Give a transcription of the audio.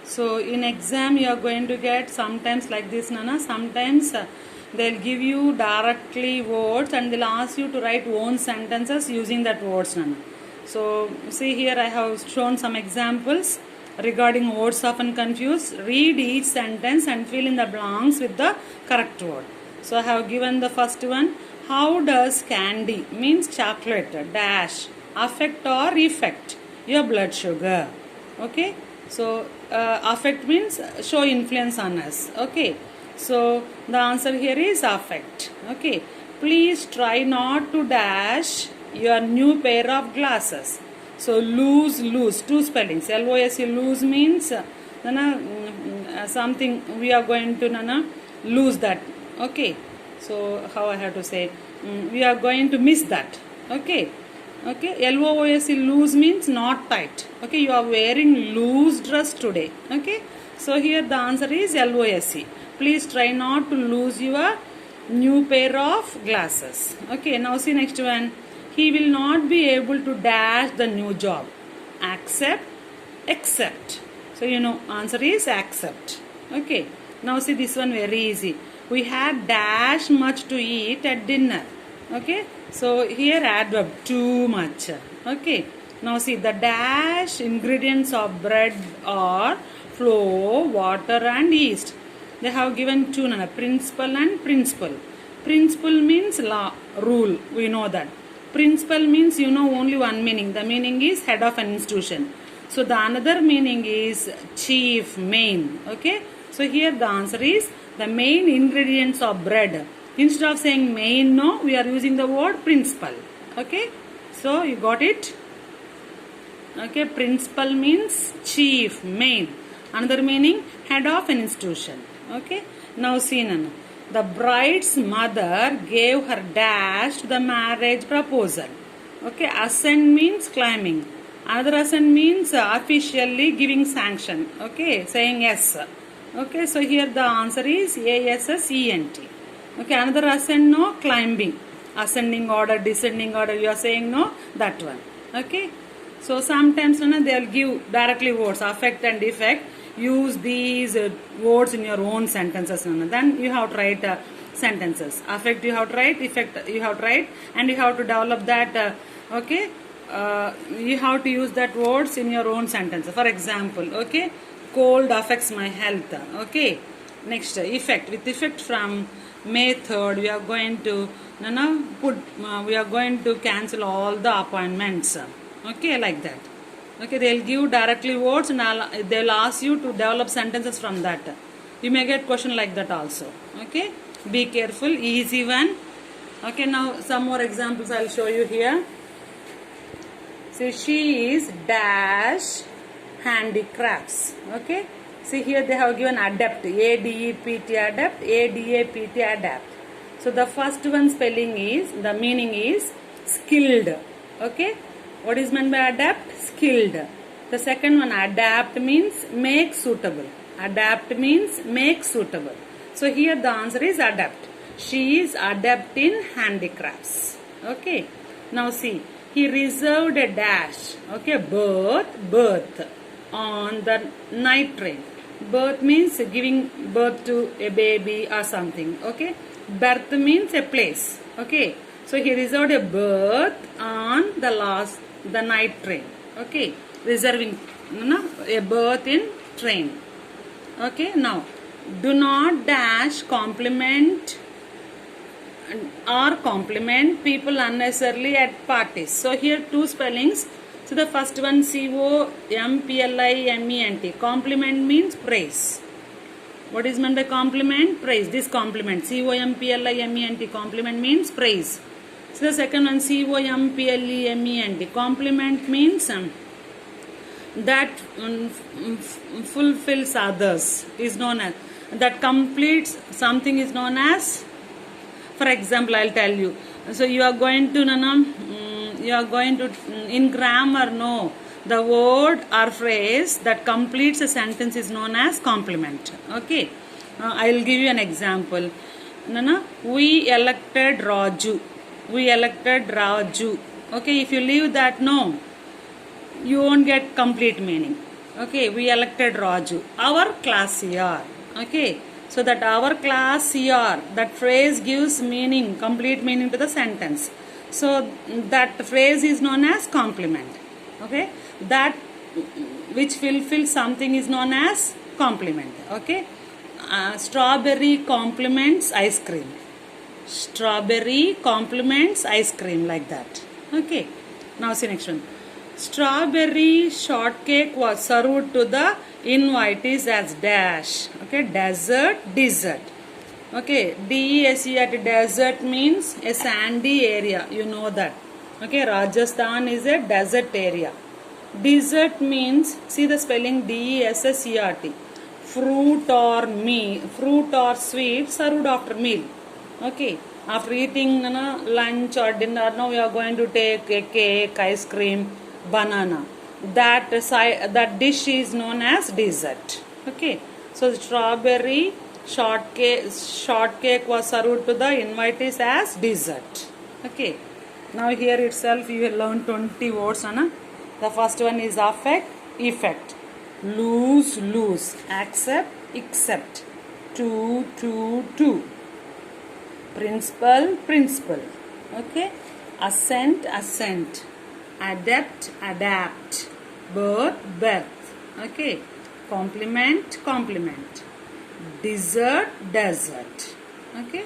So in exam you are going to get sometimes like this, Nana. Sometimes they'll give you directly words and they'll ask you to write own sentences using that words, Nana. So see here I have shown some examples regarding words often confused. Read each sentence and fill in the blanks with the correct word. So I have given the first one. How does candy means chocolate dash affect or effect your blood sugar? Okay, so affect means show influence on us. Okay, so the answer here is affect. Okay, please try not to dash your new pair of glasses. So lose two spellings. LOSE lose means something we are going to lose that. Okay, so how I have to say, we are going to miss that. Okay, LOOSE loose means not tight. Okay, you are wearing loose dress today. Okay, so here the answer is LOSE. Please try not to lose your new pair of glasses. Okay, now see next one. He will not be able to dash the new job. Accept, accept. So answer is accept. Okay, now see this one very easy. We had dash much to eat at dinner. Okay, so here adverb too much. Okay, now see the dash ingredients of bread are flour, water and yeast. They have given two, principle and principle. Principle means law, rule, we know that. Principal means only one meaning. The meaning is head of an institution. So the another meaning is chief, main. Okay, so here the answer is the main ingredients of bread. Instead of saying main, no, we are using the word principal. Okay, so you got it. Okay, principal means chief, main. Another meaning head of an institution. Okay, now see Nana. The bride's mother gave her dash to the marriage proposal. Okay, assent means climbing. Another assent means officially giving sanction. Okay, saying yes. Okay, so here the answer is ASSENT. Okay, another assent, no, climbing. Ascending order, descending order, you are saying no, that one. Okay, so sometimes they will give directly words, affect and effect. Use these words in your own sentences. Then you have to write sentences. Affect you have to write, effect you have to write, and you have to develop that. Okay, you have to use that words in your own sentence. For example, okay, cold affects my health. Okay, next effect. With effect from May 3rd, we are going to we are going to cancel all the appointments. Okay, like that. Okay, they will give directly words and they will ask you to develop sentences from that. You may get question like that also. Okay, be careful, easy one. Okay, now some more examples I will show you here. So she is dash handicrafts. Okay, see here they have given adapt, ADEPT adapt, ADAPT adapt. So the first one spelling is, the meaning is skilled. Okay, what is meant by adapt? Skilled. The second one, adapt means make suitable. Adapt means make suitable. So here the answer is adapt. She is adept in handicrafts. Okay, now see, he reserved a dash. Okay, birth on the night train. Birth means giving birth to a baby or something. Okay, birth means a place. Okay, so he reserved a berth on the night train. Okay, reserving a berth in train. Okay, now do not dash compliment or compliment people unnecessarily at parties. So here two spellings. So the first one COMPLIMENT. Compliment means praise. What is meant by compliment? Praise. This compliment. COMPLIMENT. Compliment means praise. So the second one COMPLEMENT. Compliment means that fulfills others, is known as, that completes something, is known as. For example, I'll tell you. So you are going to in grammar, no, the word or phrase that completes a sentence is known as complement. Okay, I'll give you an example. We elected Raju. We elected Raju. Okay, if you leave that, no, you won't get complete meaning. Okay, we elected Raju. Our class year. Okay, so that our class year, that phrase gives meaning, complete meaning to the sentence. So that phrase is known as complement. Okay, that which fulfills something is known as complement. Okay, strawberry complements ice cream. Strawberry complements ice cream, like that. Okay, now see next one. Strawberry shortcake was served to the invitees as dash. Okay, dessert. Okay, DESERT, desert means a sandy area. You know that. Okay, Rajasthan is a desert area. Dessert means, see the spelling, DESSERT. Fruit or sweet served after meal. Okay, after eating lunch or dinner, now we are going to take a cake, ice cream, banana. That dish is known as dessert. Okay, so the strawberry shortcake was served to the invitees as dessert. Okay, now here itself you will learn 20 words. The first one is affect, effect. Lose, accept, accept. To. Principle. Okay, assent. Adapt. Birth. Okay, compliment. Desert. Okay.